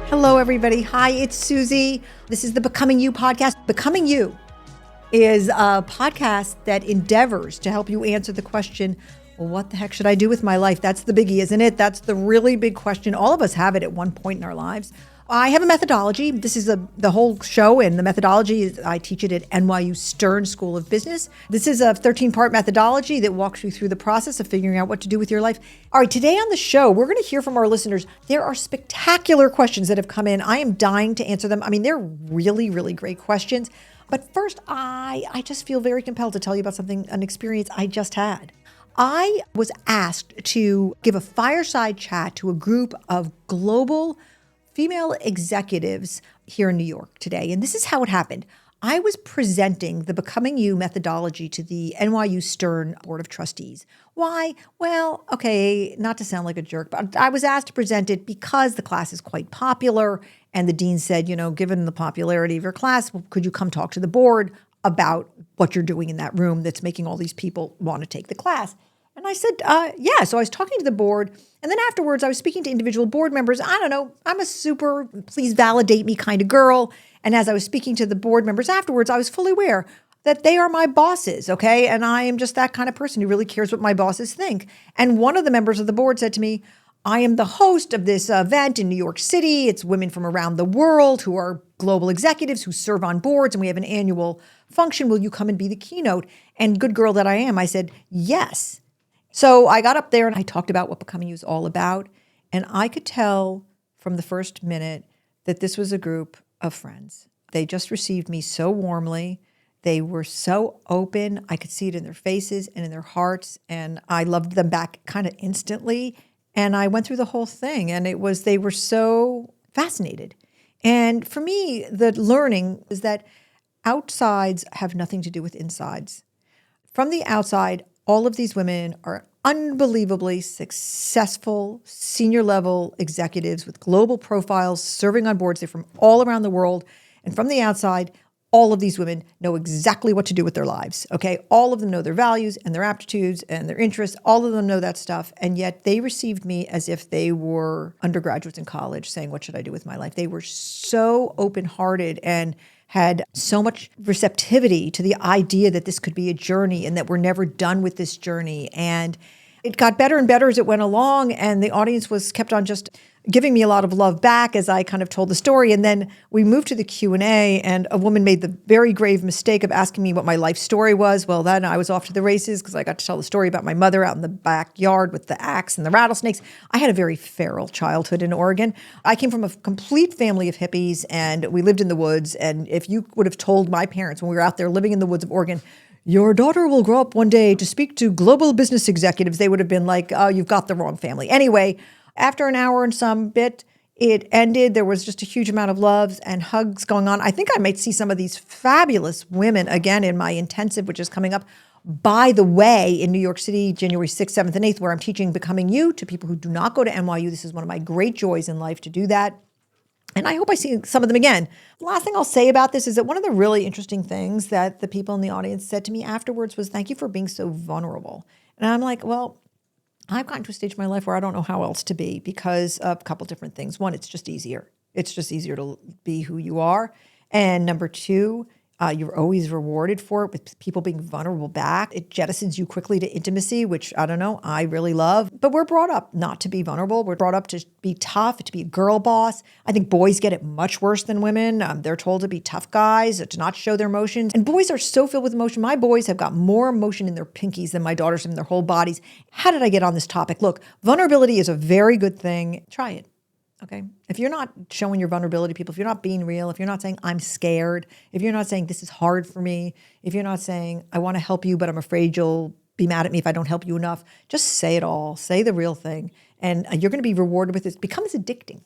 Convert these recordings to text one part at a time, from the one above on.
Hello, everybody. Hi, it's Suzy. This is the Becoming You podcast. Becoming You is a podcast that endeavors to help you answer the question, well, what the heck should I do with my life? That's the biggie, isn't it? That's the really big question. All of us have it at one point in our lives. I have a methodology. This is the whole show, and the methodology is I teach it at NYU Stern School of Business. This is a 13-part methodology that walks you through the process of figuring out what to do with your life. All right, today on the show, we're going to hear from our listeners. There are spectacular questions that have come in. I am dying to answer them. I mean, they're really, really great questions. But first, I just feel very compelled to tell you about an experience I just had. I was asked to give a fireside chat to a group of global female executives here in New York today. And this is how it happened. I was presenting the Becoming You methodology to the NYU Stern Board of Trustees. Why? Well, okay, not to sound like a jerk, but I was asked to present it because the class is quite popular. And the dean said, given the popularity of your class, could you come talk to the board about what you're doing in that room that's making all these people want to take the class? And I said, yeah. So I was talking to the board. And then afterwards, I was speaking to individual board members. I don't know, I'm a super please validate me kind of girl. And as I was speaking to the board members afterwards, I was fully aware that they are my bosses, okay? And I am just that kind of person who really cares what my bosses think. And one of the members of the board said to me, I am the host of this event in New York City. It's women from around the world who are global executives who serve on boards, and we have an annual function. Will you come and be the keynote? And good girl that I am, I said, yes. So I got up there and I talked about what Becoming You is all about. And I could tell from the first minute that this was a group of friends. They just received me so warmly. They were so open. I could see it in their faces and in their hearts. And I loved them back kind of instantly. And I went through the whole thing. And they were so fascinated. And for me, the learning is that outsides have nothing to do with insides. From the outside, all of these women are unbelievably successful senior level executives with global profiles serving on boards. They're from all around the world. And from the outside, all of these women know exactly what to do with their lives, okay? All of them know their values and their aptitudes and their interests. All of them know that stuff. And yet they received me as if they were undergraduates in college saying, what should I do with my life? They were so open-hearted and had so much receptivity to the idea that this could be a journey and that we're never done with this journey. And it got better and better as it went along, and the audience kept on just giving me a lot of love back as I kind of told the story. And then we moved to the Q&A, and a woman made the very grave mistake of asking me what my life story was. Well, then I was off to the races because I got to tell the story about my mother out in the backyard with the axe and the rattlesnakes. I had a very feral childhood in Oregon. I came from a complete family of hippies, and we lived in the woods. And if you would have told my parents when we were out there living in the woods of Oregon, your daughter will grow up one day to speak to global business executives, they would have been like, oh, you've got the wrong family. Anyway, after an hour and some bit, it ended. There was just a huge amount of loves and hugs going on. I think I might see some of these fabulous women again in my intensive, which is coming up, by the way, in New York City, January 6th, 7th, and 8th, where I'm teaching Becoming You to people who do not go to NYU. This is one of my great joys in life to do that. And I hope I see some of them again. The last thing I'll say about this is that one of the really interesting things that the people in the audience said to me afterwards was, thank you for being so vulnerable. And I'm like, well, I've gotten to a stage in my life where I don't know how else to be because of a couple different things. One, it's just easier. It's just easier to be who you are. And number two, you're always rewarded for it with people being vulnerable back. It jettisons you quickly to intimacy, which I don't know, I really love. But we're brought up not to be vulnerable. We're brought up to be tough, to be a girl boss. I think boys get it much worse than women. They're told to be tough guys, to not show their emotions. And boys are so filled with emotion. My boys have got more emotion in their pinkies than my daughters in their whole bodies. How did I get on this topic? Look, vulnerability is a very good thing. Try it. Okay. If you're not showing your vulnerability to people, if you're not being real, if you're not saying, I'm scared, if you're not saying, this is hard for me, if you're not saying, I want to help you, but I'm afraid you'll be mad at me if I don't help you enough, just say it all. Say the real thing. And you're going to be rewarded with it. It becomes addicting.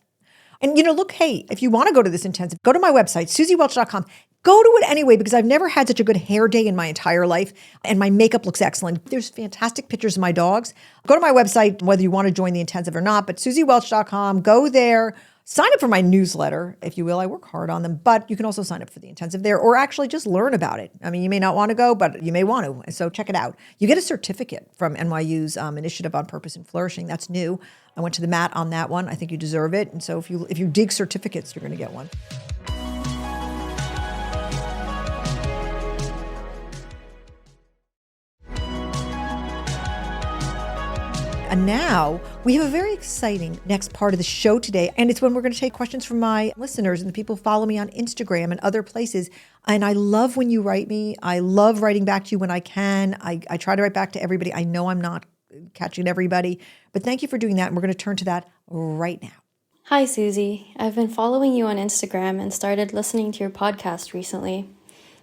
And, look, hey, if you want to go to this intensive, go to my website, SuzyWelch.com. Go to it anyway, because I've never had such a good hair day in my entire life, and my makeup looks excellent. There's fantastic pictures of my dogs. Go to my website, whether you want to join the intensive or not, but SuzyWelch.com, go there, Sign up for my newsletter, if you will. I work hard on them, but you can also sign up for the intensive there or actually just learn about it. I mean, you may not want to go, but you may want to. So check it out. You get a certificate from NYU's Initiative on Purpose and Flourishing. That's new. I went to the mat on that one. I think you deserve it. And so if you dig certificates, you're going to get one. And now we have a very exciting next part of the show today. And it's when we're going to take questions from my listeners and the people who follow me on Instagram and other places. And I love when you write me. I love writing back to you when I can. I try to write back to everybody. I know I'm not catching everybody, but thank you for doing that. And we're going to turn to that right now. Hi, Suzy. I've been following you on Instagram and started listening to your podcast recently.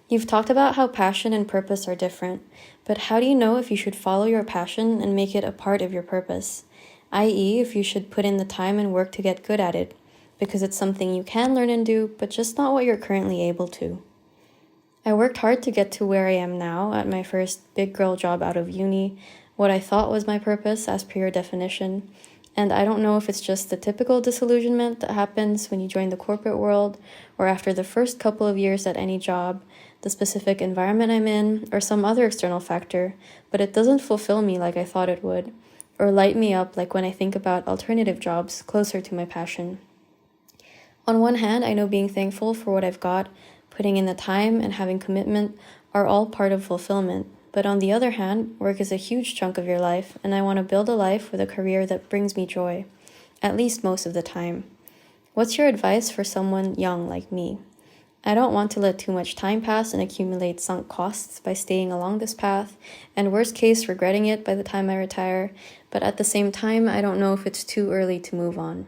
You've talked about how passion and purpose are different, but how do you know if you should follow your passion and make it a part of your purpose? i.e., if you should put in the time and work to get good at it, because it's something you can learn and do, but just not what you're currently able to. I worked hard to get to where I am now at my first big girl job out of uni, what I thought was my purpose as per your definition, and I don't know if it's just the typical disillusionment that happens when you join the corporate world or after the first couple of years at any job, the specific environment I'm in, or some other external factor, but it doesn't fulfill me like I thought it would, or light me up like when I think about alternative jobs closer to my passion. On one hand, I know being thankful for what I've got, putting in the time, and having commitment are all part of fulfillment. But on the other hand, work is a huge chunk of your life, and I want to build a life with a career that brings me joy, at least most of the time. What's your advice for someone young like me? I don't want to let too much time pass and accumulate sunk costs by staying along this path, and worst case, regretting it by the time I retire, but at the same time, I don't know if it's too early to move on.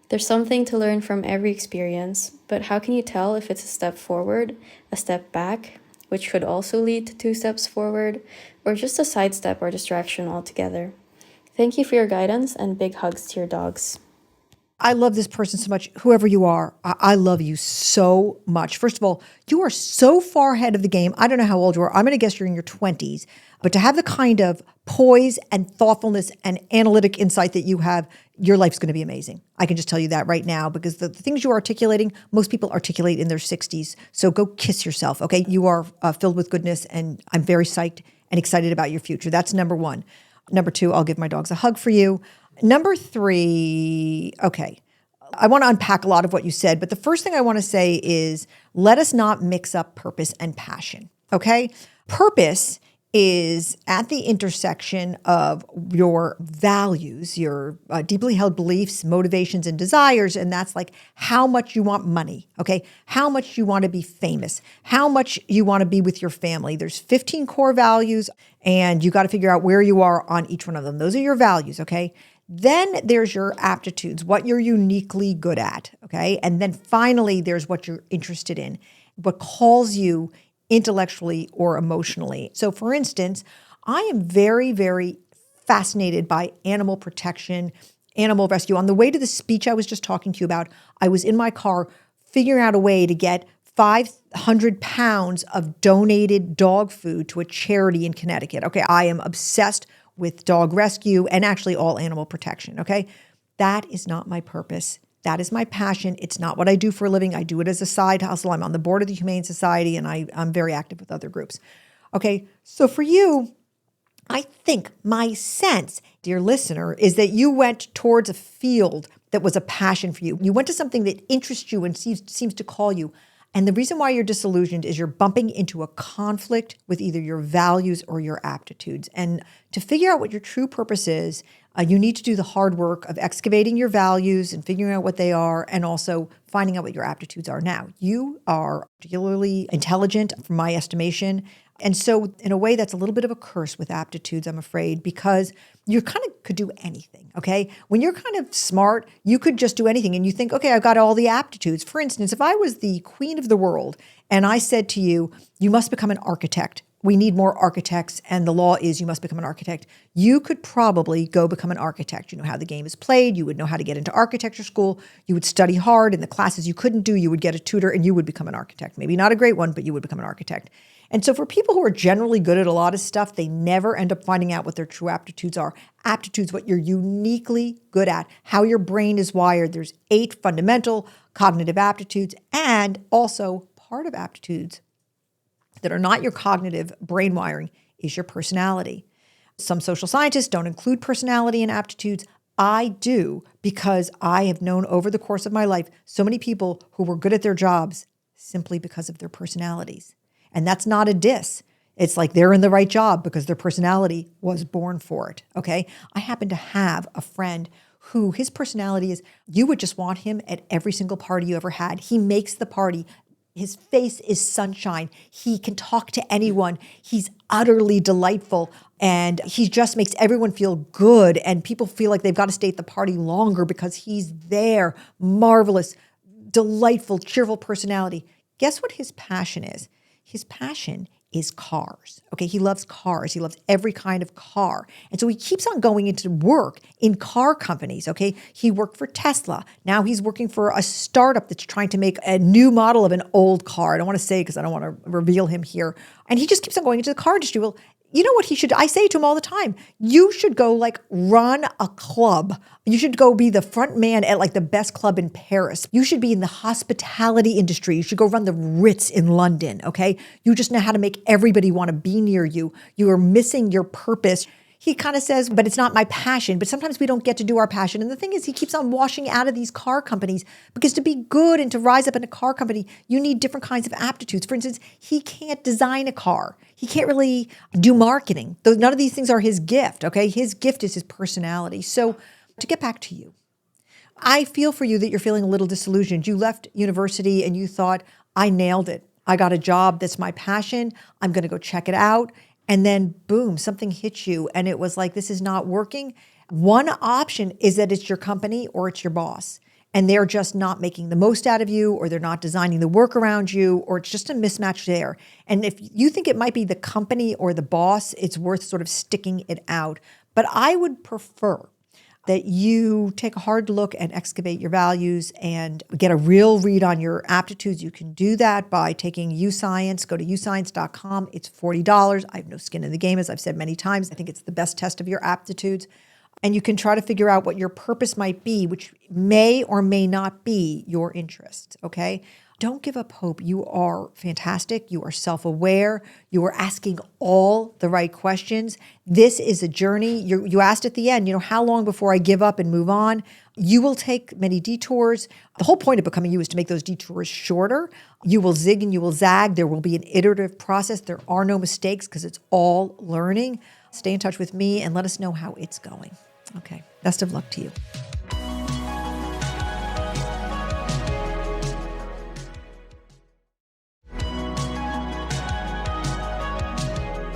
There's something to learn from every experience, but how can you tell if it's a step forward, a step back, which could also lead to 2 steps forward, or just a sidestep or distraction altogether? Thank you for your guidance, and big hugs to your dogs. I love this person so much. Whoever you are, I love you so much. First of all, you are so far ahead of the game. I don't know how old you are. I'm going to guess you're in your 20s. But to have the kind of poise and thoughtfulness and analytic insight that you have, your life's going to be amazing. I can just tell you that right now, because the things you're articulating, most people articulate in their 60s. So go kiss yourself, okay? You are filled with goodness, and I'm very psyched and excited about your future. That's number 1. Number 2, I'll give my dogs a hug for you. Number 3, okay, I want to unpack a lot of what you said, but the first thing I want to say is let us not mix up purpose and passion, okay? Purpose is at the intersection of your values, your deeply held beliefs, motivations, and desires, and that's like how much you want money, okay? How much you want to be famous, how much you want to be with your family. There's 15 core values, and you got to figure out where you are on each one of them. Those are your values, okay? Then there's your aptitudes, what you're uniquely good at, okay? And then finally, there's what you're interested in, what calls you intellectually or emotionally. So for instance, I am very, very fascinated by animal protection, animal rescue. On the way to the speech I was just talking to you about, I was in my car figuring out a way to get 500 pounds of donated dog food to a charity in Connecticut. Okay, I am obsessed with dog rescue and actually all animal protection, okay? That is not my purpose. That is my passion. It's not what I do for a living. I do it as a side hustle. I'm on the board of the Humane Society, and I'm very active with other groups. Okay, so for you, I think my sense, dear listener, is that you went towards a field that was a passion for you. You went to something that interests you and seems to call you. And the reason why you're disillusioned is you're bumping into a conflict with either your values or your aptitudes. And to figure out what your true purpose is, you need to do the hard work of excavating your values and figuring out what they are, and also finding out what your aptitudes are. Now, you are particularly intelligent, from my estimation. And so in a way, that's a little bit of a curse with aptitudes, I'm afraid, because you kind of could do anything, okay? When you're kind of smart, you could just do anything. And you think, okay, I've got all the aptitudes. For instance, if I was the queen of the world and I said to you, you must become an architect. We need more architects, and the law is you must become an architect. You could probably go become an architect. You know how the game is played. You would know how to get into architecture school. You would study hard. In the classes you couldn't do, you would get a tutor, and you would become an architect. Maybe not a great one, but you would become an architect. And so for people who are generally good at a lot of stuff, they never end up finding out what their true aptitudes are. Aptitudes, what you're uniquely good at, how your brain is wired. There's 8 fundamental cognitive aptitudes, and also part of aptitudes that are not your cognitive brain wiring is your personality. Some social scientists don't include personality and aptitudes. I do, because I have known over the course of my life so many people who were good at their jobs simply because of their personalities. And that's not a diss. It's like they're in the right job because their personality was born for it, okay? I happen to have a friend who his personality is, you would just want him at every single party you ever had. He makes the party. His face is sunshine. He can talk to anyone. He's utterly delightful. And he just makes everyone feel good. And people feel like they've got to stay at the party longer because he's there. Marvelous, delightful, cheerful personality. Guess what his passion is? His passion is cars. Okay, he loves cars. He loves every kind of car. And so he keeps on going into work in car companies, okay? He worked for Tesla. Now he's working for a startup that's trying to make a new model of an old car. I don't want to say because I don't want to reveal him here. And he just keeps on going into the car industry. Well, you know what he should, I say to him all the time, you should go like run a club. You should go be the front man at like the best club in Paris. You should be in the hospitality industry. You should go run the Ritz in London, okay? You just know how to make everybody want to be near you. You are missing your purpose. He kind of says, but it's not my passion. But sometimes we don't get to do our passion. And the thing is, he keeps on washing out of these car companies because to be good and to rise up in a car company, you need different kinds of aptitudes. For instance, he can't design a car. He can't really do marketing. None of these things are his gift, okay? His gift is his personality. So to get back to you, I feel for you that you're feeling a little disillusioned. You left university and you thought, I nailed it. I got a job that's my passion. I'm going to go check it out. And then boom, something hits you and it was like, this is not working. One option is that it's your company or it's your boss and they're just not making the most out of you or they're not designing the work around you or it's just a mismatch there. And if you think it might be the company or the boss, it's worth sort of sticking it out. But I would prefer that you take a hard look and excavate your values and get a real read on your aptitudes. You can do that by taking UScience. Go to uscience.com. It's $40. I have no skin in the game, as I've said many times. I think it's the best test of your aptitudes. And you can try to figure out what your purpose might be, which may or may not be your interests, okay? Don't give up hope. You are fantastic. You are self-aware. You are asking all the right questions. This is a journey. You asked at the end, how long before I give up and move on? You will take many detours. The whole point of becoming you is to make those detours shorter. You will zig and you will zag. There will be an iterative process. There are no mistakes because it's all learning. Stay in touch with me and let us know how it's going. Okay. Best of luck to you.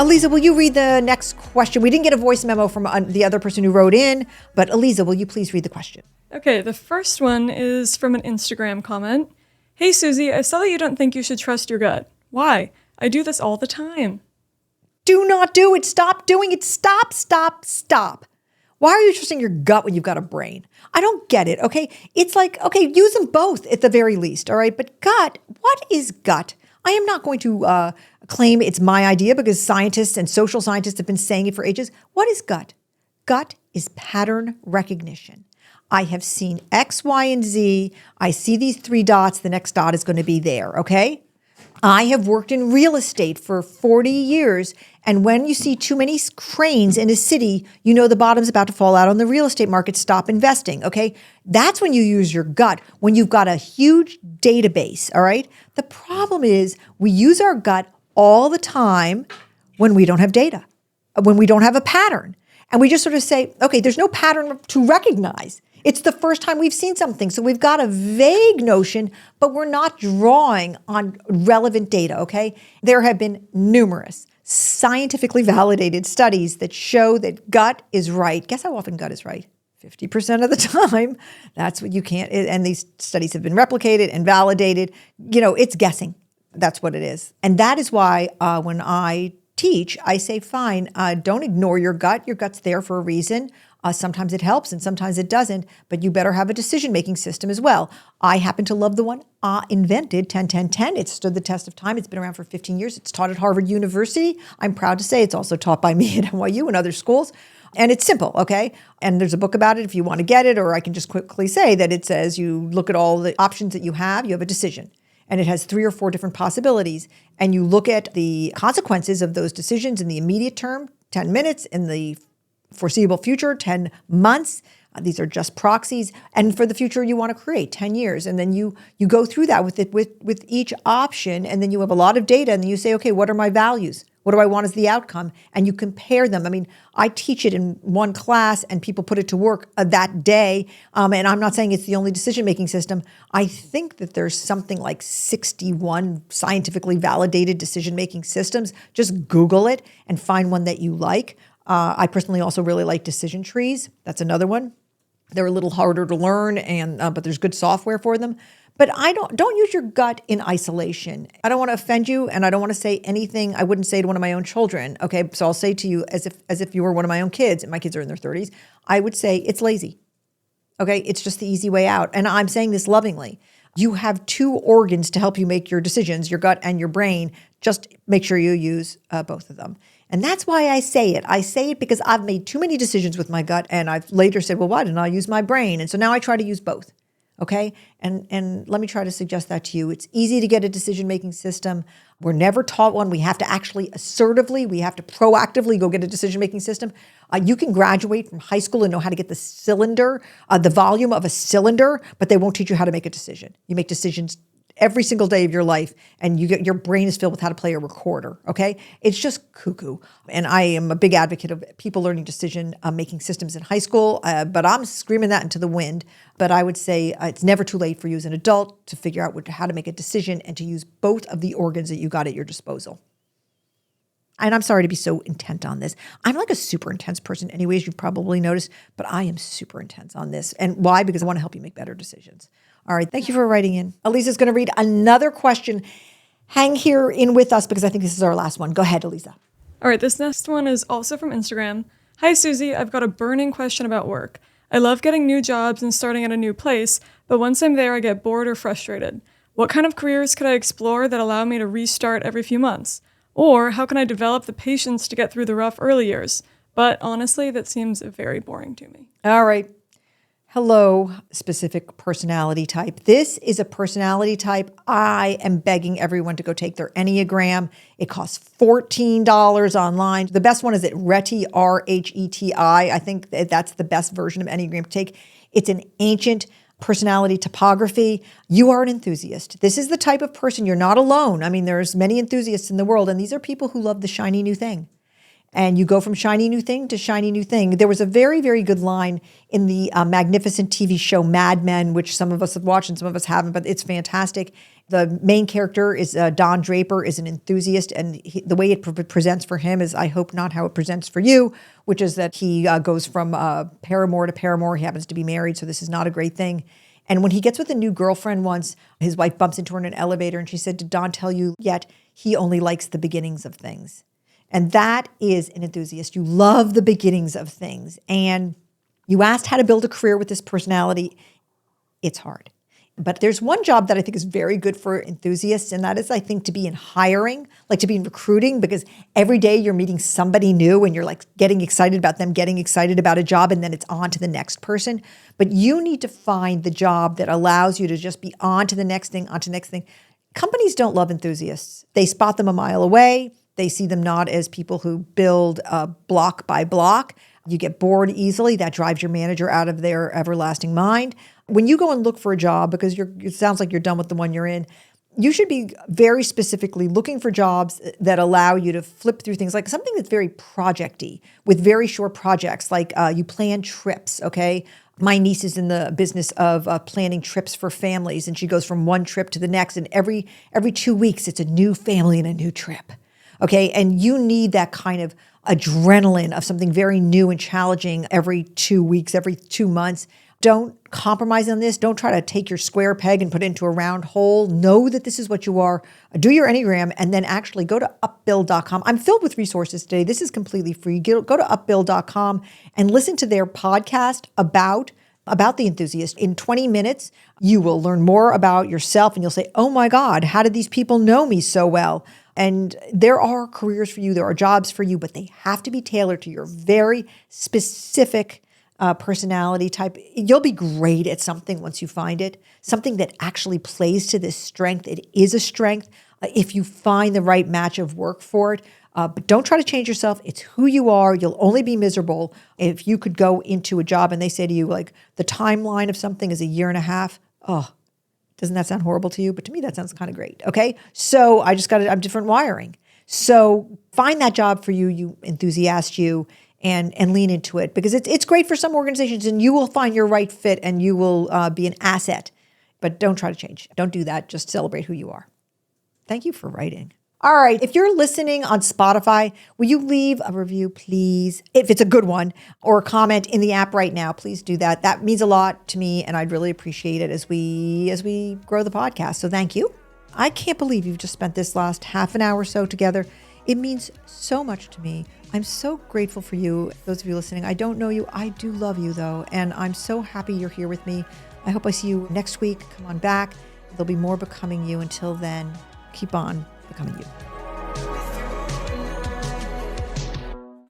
Eliza, will you read the next question? We didn't get a voice memo from the other person who wrote in, but Eliza, will you please read the question? Okay, the first one is from an Instagram comment. Hey, Suzy, I saw that you don't think you should trust your gut. Why? I do this all the time. Do not do it. Stop doing it. Stop. Why are you trusting your gut when you've got a brain? I don't get it, okay? It's like, okay, use them both at the very least, all right? But gut, what is gut? I am not going to claim it's my idea because scientists and social scientists have been saying it for ages. What is gut? Gut is pattern recognition. I have seen X, Y, and Z. I see these 3 dots. The next dot is going to be there, okay? I have worked in real estate for 40 years, and when you see too many cranes in a city, you know the bottom's about to fall out on the real estate market. Stop investing, okay? That's when you use your gut, when you've got a huge database, all right? The problem is we use our gut all the time when we don't have data, when we don't have a pattern. And we just sort of say, okay, there's no pattern to recognize. It's the first time we've seen something. So we've got a vague notion, but we're not drawing on relevant data, okay? There have been numerous scientifically validated studies that show that gut is right. Guess how often gut is right? 50% of the time. That's what you can't, and these studies have been replicated and validated. It's guessing. That's what it is. And that is why when I teach, I say, fine, don't ignore your gut. Your gut's there for a reason. Sometimes it helps and sometimes it doesn't, but you better have a decision-making system as well. I happen to love the one I invented, 10-10-10. It stood the test of time. It's been around for 15 years. It's taught at Harvard University. I'm proud to say it's also taught by me at NYU and other schools. And it's simple, okay? And there's a book about it if you want to get it, or I can just quickly say that it says you look at all the options that you have a decision. And it has 3 or 4 different possibilities. And you look at the consequences of those decisions in the immediate term, 10 minutes, in the foreseeable future, 10 months. These are just proxies. And for the future you want to create, 10 years. And then you go through that with each option. And then you have a lot of data and you say, okay, what are my values? What do I want as the outcome? And you compare them. I mean, I teach it in one class and people put it to work that day. And I'm not saying it's the only decision-making system. I think that there's something like 61 scientifically validated decision-making systems. Just Google it and find one that you like. I personally also really like decision trees. That's another one. They're a little harder to learn, but there's good software for them. But don't use your gut in isolation. I don't want to offend you, and I don't want to say anything I wouldn't say to one of my own children. Okay, so I'll say to you as if you were one of my own kids, and my kids are in their 30s. I would say it's lazy. Okay, it's just the easy way out, and I'm saying this lovingly. You have 2 organs to help you make your decisions, your gut and your brain. Just make sure you use both of them. And that's why I say it. I say it because I've made too many decisions with my gut, and I've later said, well, why didn't I use my brain? And so now I try to use both. Okay? And let me try to suggest that to you. It's easy to get a decision-making system. We're never taught one. We have to actually we have to proactively go get a decision-making system. You can graduate from high school and know how to get the cylinder, the volume of a cylinder, but they won't teach you how to make a decision. You make decisions every single day of your life, and your brain is filled with how to play a recorder, okay? It's just cuckoo. And I am a big advocate of people learning decision-making systems in high school, but I'm screaming that into the wind. But I would say it's never too late for you as an adult to figure out how to make a decision and to use both of the organs that you got at your disposal. And I'm sorry to be so intent on this. I'm like a super intense person anyways, you've probably noticed, but I am super intense on this. And why? Because I want to help you make better decisions. All right, thank you for writing in. Elisa's going to read another question. Hang here in with us because I think this is our last one. Go ahead, Elisa. All right, this next one is also from Instagram. Hi, Suzy. I've got a burning question about work. I love getting new jobs and starting at a new place, but once I'm there, I get bored or frustrated. What kind of careers could I explore that allow me to restart every few months? Or how can I develop the patience to get through the rough early years? But honestly, that seems very boring to me. All right. Hello, specific personality type. This is a personality type. I am begging everyone to go take their Enneagram. It costs $14 online. The best one is at Reti, R-H-E-T-I. I think that's the best version of Enneagram to take. It's an ancient personality topography. You are an enthusiast. This is the type of person, you're not alone. I mean, there's many enthusiasts in the world, and these are people who love the shiny new thing. And you go from shiny new thing to shiny new thing. There was a very, very good line in the magnificent TV show Mad Men, which some of us have watched and some of us haven't, but it's fantastic. The main character is Don Draper, is an enthusiast, and the way it presents for him is, I hope not how it presents for you, which is that he goes from paramour to paramour. He happens to be married, so this is not a great thing. And when he gets with a new girlfriend once, his wife bumps into her in an elevator, and she said, did Don tell you yet? He only likes the beginnings of things. And that is an enthusiast. You love the beginnings of things. And you asked how to build a career with this personality. It's hard. But there's one job that I think is very good for enthusiasts, and that is, I think, to be in hiring, like to be in recruiting, because every day you're meeting somebody new and you're like getting excited about them, getting excited about a job, and then it's on to the next person. But you need to find the job that allows you to just be on to the next thing, on to the next thing. Companies don't love enthusiasts. They spot them a mile away. They see them not as people who build block by block. You get bored easily. That drives your manager out of their everlasting mind. When you go and look for a job, because it sounds like you're done with the one you're in, you should be very specifically looking for jobs that allow you to flip through things, like something that's very project-y, with very short projects, like you plan trips, okay? My niece is in the business of planning trips for families, and she goes from one trip to the next, and every 2 weeks, it's a new family and a new trip. Okay, and you need that kind of adrenaline of something very new and challenging every 2 weeks, every 2 months Don't compromise on this. Don't try to take your square peg and put it into a round hole. Know that this is what you are. Do your Enneagram and then actually go to upbuild.com. I'm filled with resources today. This is completely free. Go to upbuild.com and listen to their podcast about the enthusiast. In 20 minutes, you will learn more about yourself and you'll say, oh my God, how did these people know me so well? And there are careers for you, there are jobs for you, but they have to be tailored to your very specific personality type. You'll be great at something once you find it, something that actually plays to this strength. It is a strength if you find the right match of work for it. But don't try to change yourself. It's who you are. You'll only be miserable if you could go into a job and they say to you, like, the timeline of something is a year and a half. Oh, doesn't that sound horrible to you? But to me, that sounds kind of great. Okay. So I just got a different wiring. So find that job for you, you enthusiast, and lean into it, because it's great for some organizations and you will find your right fit and you will be an asset. But don't try to change. Don't do that. Just celebrate who you are. Thank you for writing. All right. If you're listening on Spotify, will you leave a review, please? If it's a good one, or a comment in the app right now, please do that. That means a lot to me, and I'd really appreciate it as we grow the podcast. So thank you. I can't believe you've just spent this last half an hour or so together. It means so much to me. I'm so grateful for you. Those of you listening, I don't know you. I do love you, though, and I'm so happy you're here with me. I hope I see you next week. Come on back. There'll be more Becoming You. Until then, keep on becoming you.